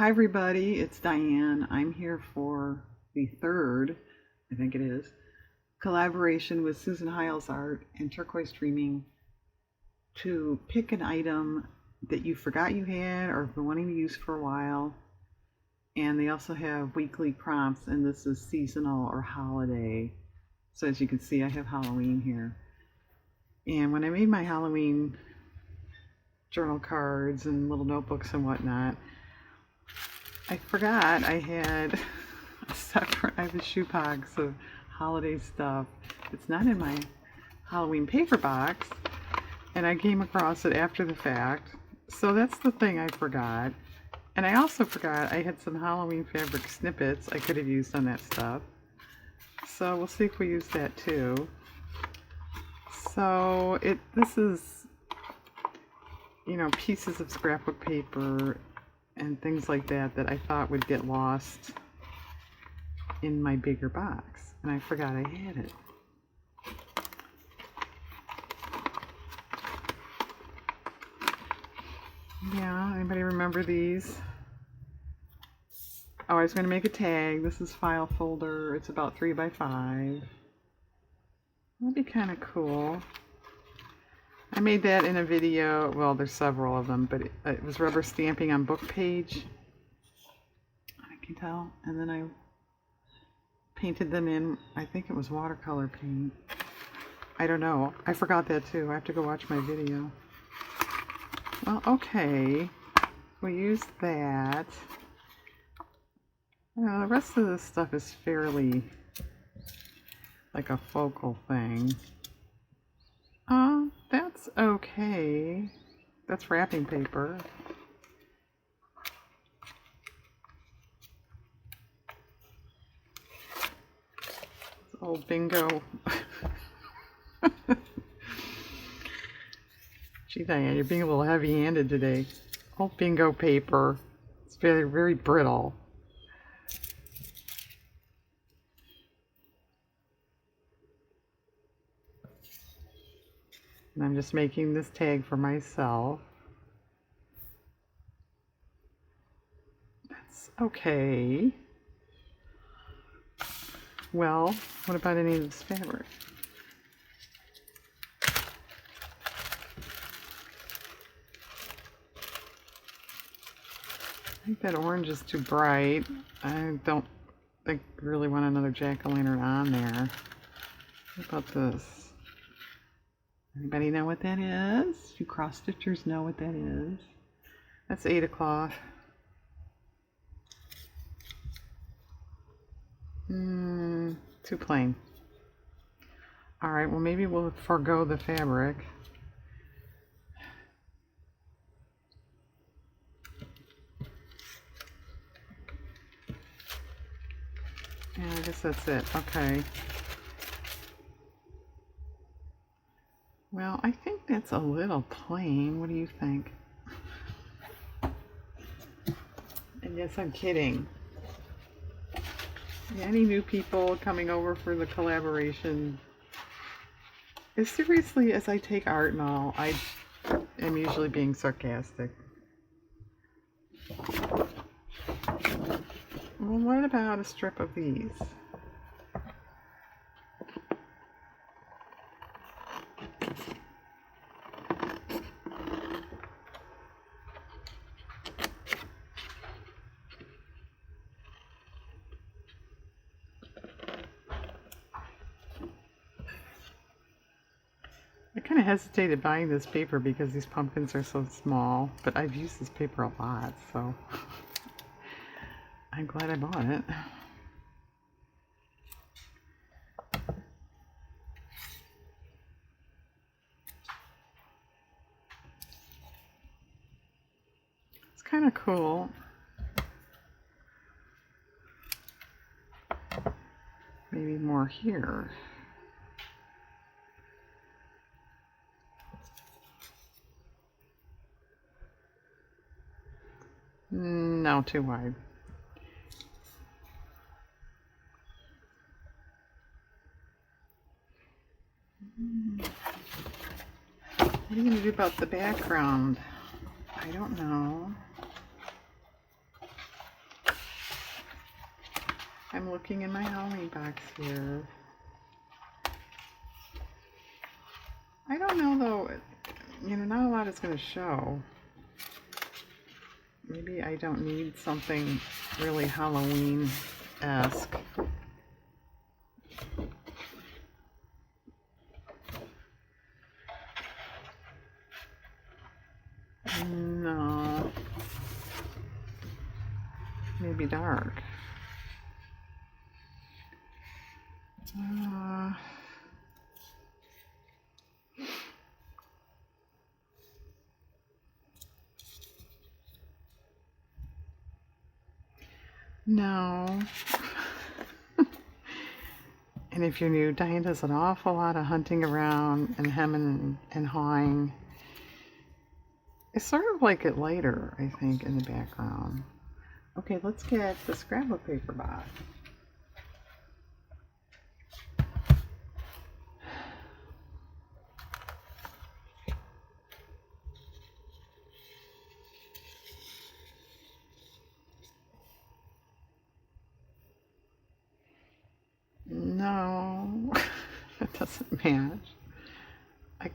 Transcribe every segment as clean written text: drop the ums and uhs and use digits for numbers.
Hi everybody, it's Diane. I'm here for the third, I think it is, collaboration with Susan Hiles Art and Turquoise Dreaming to pick an item that you forgot you had or have been wanting to use for a while. And they also have weekly prompts, and this is seasonal or holiday. So as you can see, I have Halloween here. And when I made my Halloween journal cards and little notebooks and whatnot, I forgot I had I have a shoebox of holiday stuff. It's not in my Halloween paper box, and I came across it after the fact. So that's the thing I forgot. And I also forgot I had some Halloween fabric snippets I could have used on that stuff. So we'll see if we use that too. So this is, pieces of scrapbook paper and things like that I thought would get lost in my bigger box, and I forgot I had it. Yeah, anybody remember these? Oh, I was going to make a tag. This is file folder. It's about 3 by 5. That'd be kind of cool. I made that in a video. Well, there's several of them, but it was rubber stamping on book page, I can tell. And then I painted them in, I think it was watercolor paint. I don't know. I forgot that too. I have to go watch my video. Well, okay. We used that. The rest of this stuff is fairly like a focal thing. That's okay. That's wrapping paper. It's old bingo. Gee, Diane, you're being a little heavy-handed today. Old bingo paper. It's very, very brittle. And I'm just making this tag for myself. That's okay. Well, what about any of this fabric? I think that orange is too bright. I don't think I really want another jack-o'-lantern on there. What about this? Anybody know what that is? You cross-stitchers know what that is. That's Ada cloth. Too plain. Alright, well maybe we'll forego the fabric. Yeah, I guess that's it. Okay. Well, I think that's a little plain. What do you think? And yes, I'm kidding. Yeah, any new people coming over for the collaboration? As seriously as I take art and all, I am usually being sarcastic. Well, what about a strip of these? I kind of hesitated buying this paper because these pumpkins are so small, but I've used this paper a lot, so I'm glad I bought it. It's kind of cool. Maybe more here. No, too wide. What are you going to do about the background? I don't know. I'm looking in my Halloween box here. I don't know though, you know, not a lot is going to show. Maybe I don't need something really Halloween-esque. No. Maybe dark. No. And if you're new, Diane does an awful lot of hunting around and hemming and hawing. It's sort of like it lighter, I think, in the background. Okay, let's get the scrapbook paper box. No, that doesn't match. I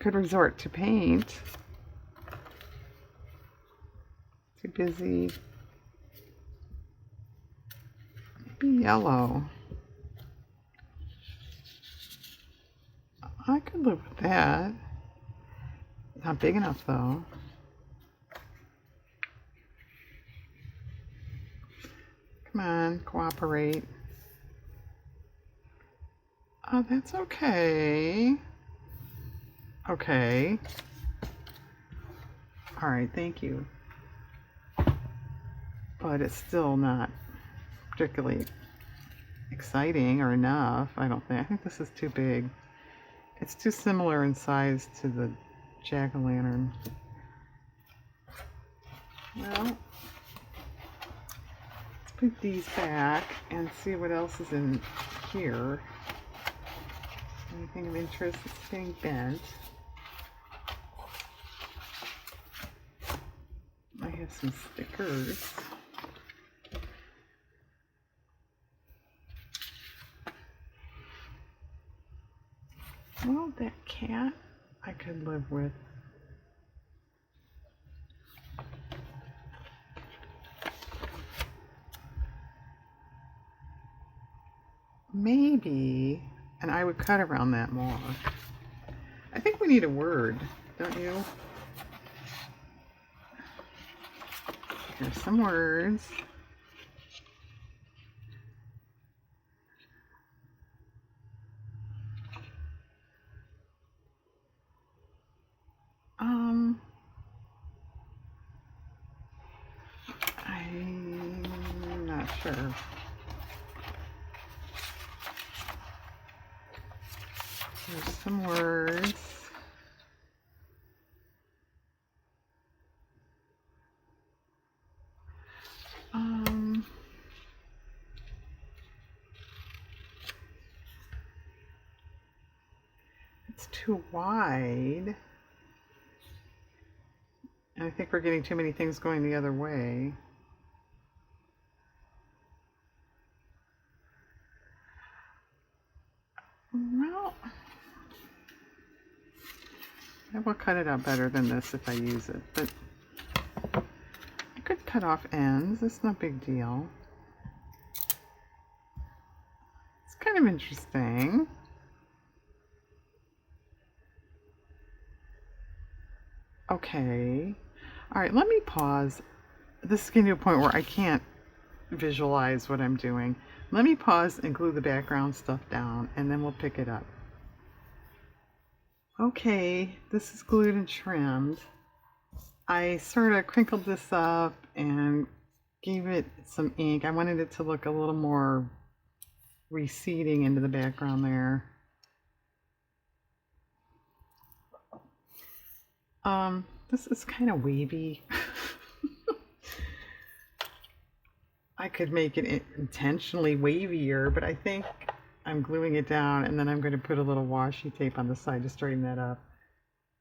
could resort to paint. Too busy. Maybe yellow. I could live with that. Not big enough though. Come on, cooperate. Oh, that's okay. Okay. All right, thank you. But it's still not particularly exciting or enough, I don't think. I think this is too big. It's too similar in size to the jack-o'-lantern. Well, let's put these back and see what else is in here. Anything of interest that's getting bent. I have some stickers. Well, that cat I could live with. Maybe, and I would cut around that more. I think we need a word, don't you? Here's some words. I'm not sure. Here's some words. It's too wide. And I think we're getting too many things going the other way. Well, I will cut it out better than this if I use it, but I could cut off ends. It's no big deal. It's kind of interesting. Okay. All right, let me pause. This is getting to a point where I can't visualize what I'm doing. Let me pause and glue the background stuff down, and then we'll pick it up. Okay, this is glued and trimmed. I sort of crinkled this up and gave it some ink. I wanted it to look a little more receding into the background there. This is kind of wavy. I could make it intentionally wavier, but I think I'm gluing it down and then I'm going to put a little washi tape on the side to straighten that up.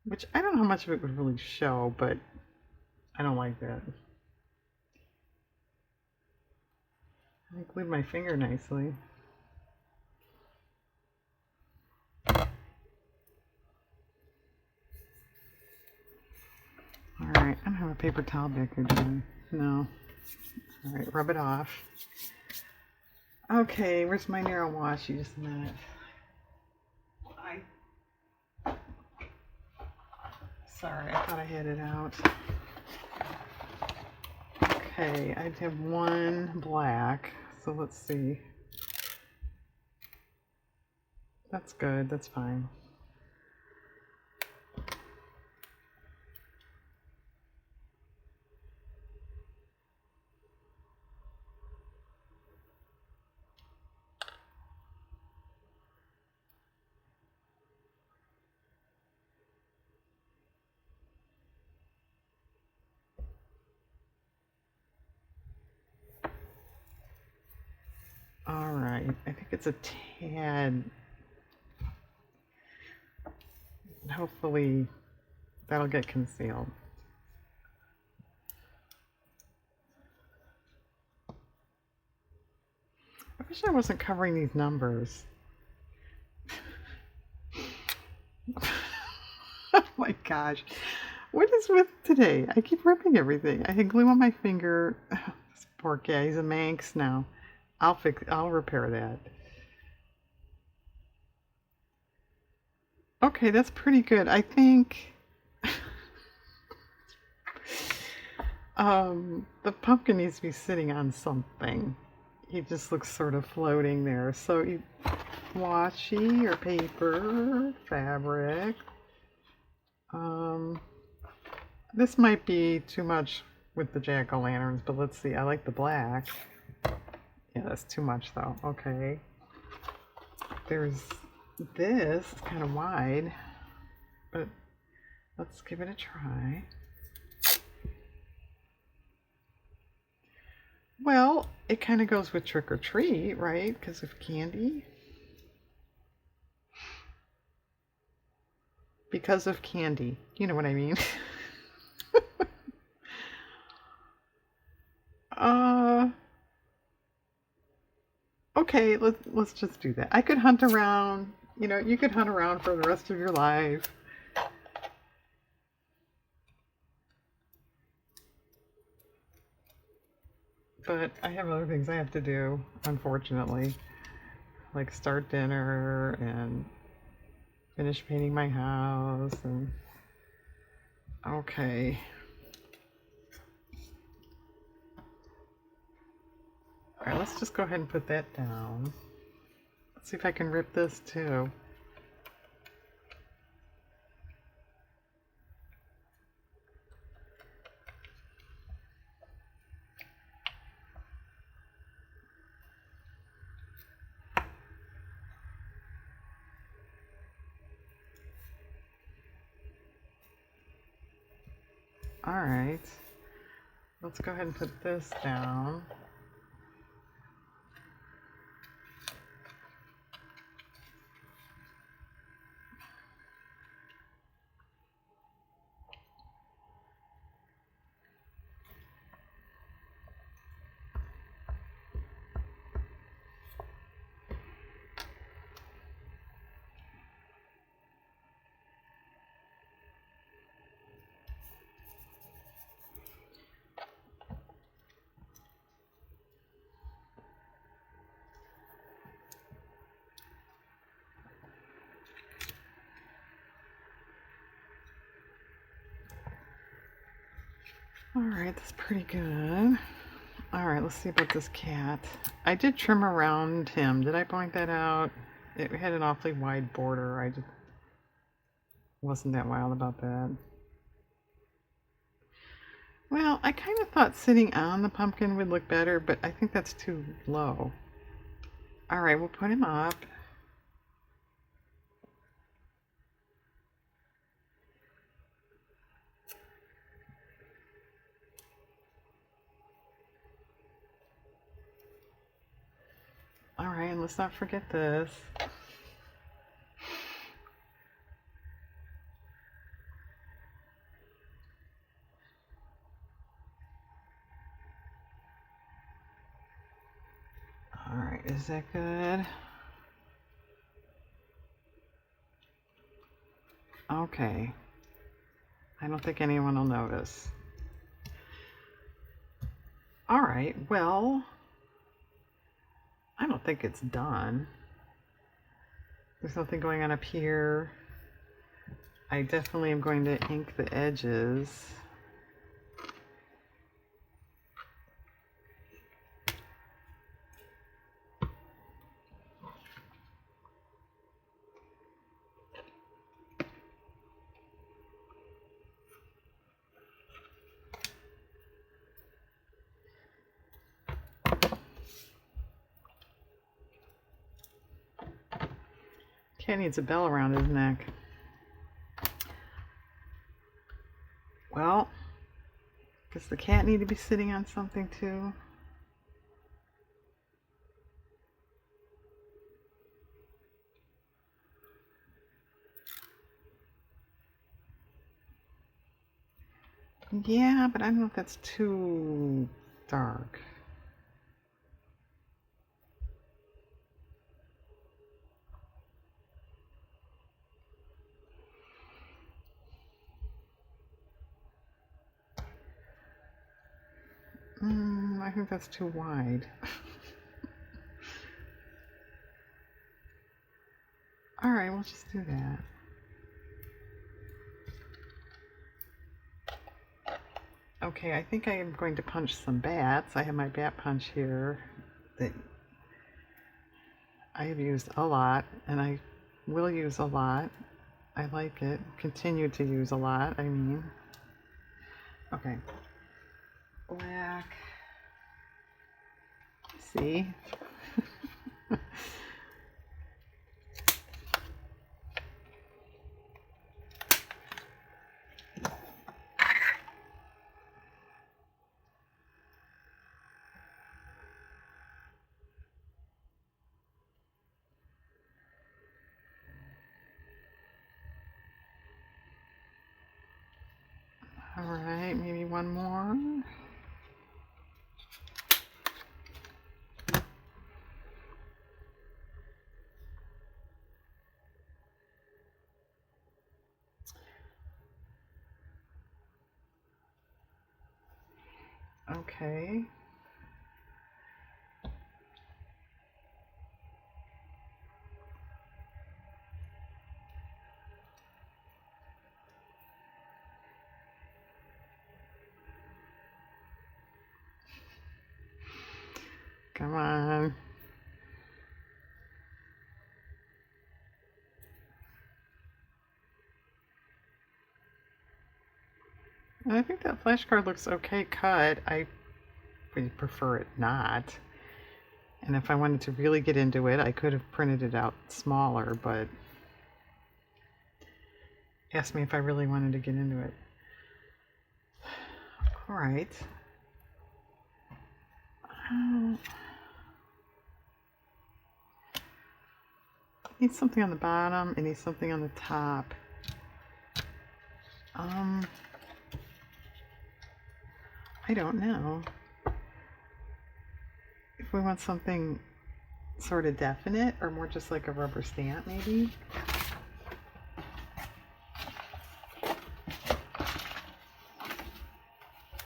Which I don't know how much of it would really show, but I don't like that. I glued my finger nicely. Alright, I don't have a paper towel back here, do I? No. Alright, rub it off. Okay, where's my narrow washi? Just a minute. Sorry, I thought I had it out. Okay, I have one black, so let's see. That's good, that's fine. All right, I think it's a tad. Hopefully that'll get concealed. I wish I wasn't covering these numbers. Oh my gosh. What is with today? I keep ripping everything. I had glue on my finger. This poor guy, he's a Manx now. I'll repair that. Okay, that's pretty good. I think the pumpkin needs to be sitting on something. He just looks sort of floating there. So you washi or paper, fabric. This might be too much with the jack-o'-lanterns, but let's see. I like the black. Yeah, that's too much though. Okay. There's this. It's kind of wide, but let's give it a try. Well, it kind of goes with trick or treat, right? Because of candy. Because of candy. You know what I mean? Okay, let's just do that. I could hunt around, you know, you could hunt around for the rest of your life. But I have other things I have to do, unfortunately. Like start dinner and finish painting my house and okay. Alright, let's just go ahead and put that down. Let's see if I can rip this too. Alright, let's go ahead and put this down. Alright, that's pretty good. Alright, let's see about this cat. I did trim around him. Did I point that out? It had an awfully wide border. I just wasn't that wild about that. Well, I kind of thought sitting on the pumpkin would look better, but I think that's too low. Alright, we'll put him up. Alright, and let's not forget this. is that good? Okay. I don't think anyone will notice. All right, well, I don't think it's done. There's nothing going on up here. I definitely am going to ink the edges. Cat needs a bell around his neck. Well, does the cat need to be sitting on something too? Yeah, but I don't know if that's too dark. I think that's too wide. All right, we'll just do that. Okay, I think I am going to punch some bats. I have my bat punch here that I have used a lot, and I will use a lot. I like it. Continue to use a lot, I mean. Okay. Black. See? All right, maybe one more. Okay. Come on. I think that flashcard looks okay cut. I would prefer it not. And if I wanted to really get into it, I could have printed it out smaller, but asked me if I really wanted to get into it. All right. It needs something on the bottom. It needs something on the top. I don't know. If we want something sort of definite or more just like a rubber stamp, maybe.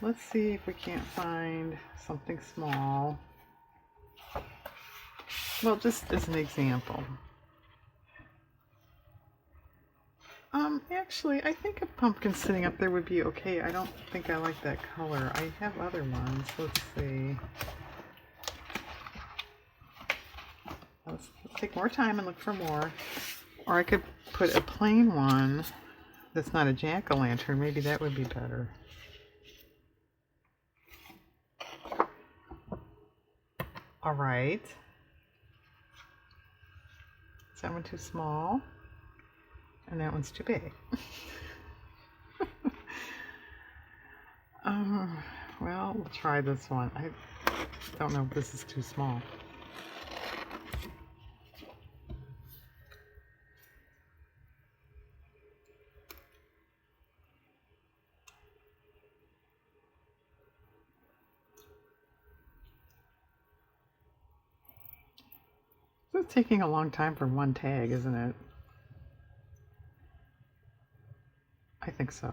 Let's see if we can't find something small. Well, just as an example. Actually, I think a pumpkin sitting up there would be okay. I don't think I like that color. I have other ones. Let's see. Let's take more time and look for more. Or I could put a plain one that's not a jack-o'-lantern. Maybe that would be better. All right. Is that one too small? And that one's too big. Well, we'll try this one. I don't know if this is too small. is taking a long time for one tag, isn't it? I think so.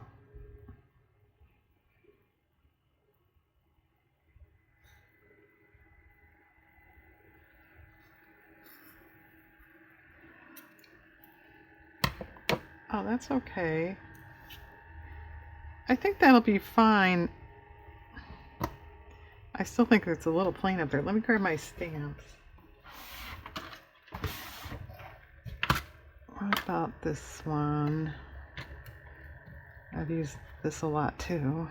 Oh, that's okay. I think that'll be fine. I still think it's a little plain up there. Let me grab my stamps. What about this one? I've used this a lot too.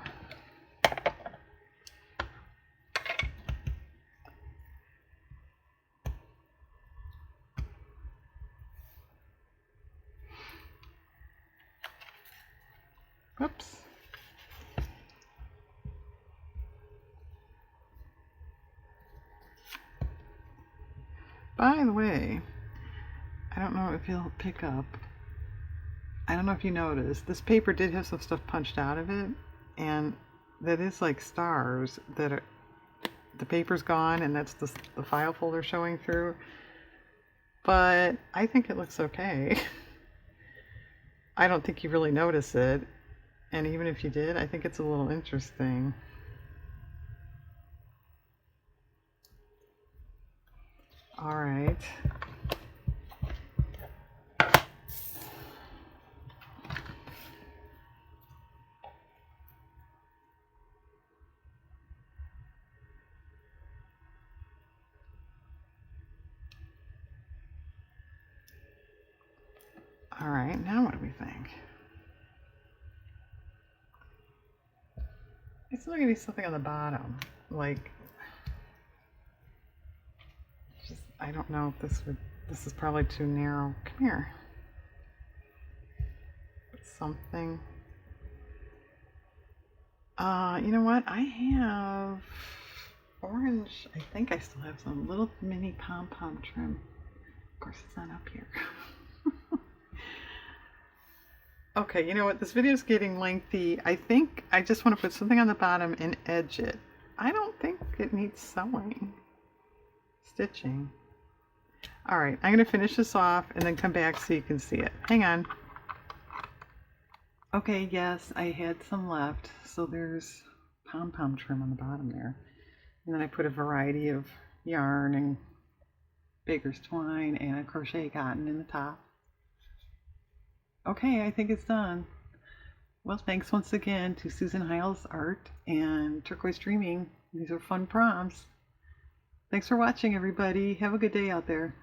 Whoops. By the way, I don't know if you'll pick up, I don't know if you noticed, this paper did have some stuff punched out of it, and that is like stars that are, the paper's gone and that's the file folder showing through, but I think it looks okay. I don't think you really notice it, and even if you did, I think it's a little interesting. All right. All right, now what do we think? It's still gonna be something on the bottom, like, just, I don't know if this is probably too narrow. Come here. Something. You know what? I have orange. I think I still have some little mini pom-pom trim. Of course, it's not up here. Okay, you know what? This video is getting lengthy. I think I just want to put something on the bottom and edge it. I don't think it needs sewing. Stitching. All right, I'm going to finish this off and then come back so you can see it. Hang on. Okay, yes, I had some left. So there's pom-pom trim on the bottom there. And then I put a variety of yarn and baker's twine and a crochet cotton in the top. Okay, I think it's done. Well, thanks once again to Susan Hiles Art and Turquoise Dreaming. These are fun prompts. Thanks for watching, everybody. Have a good day out there.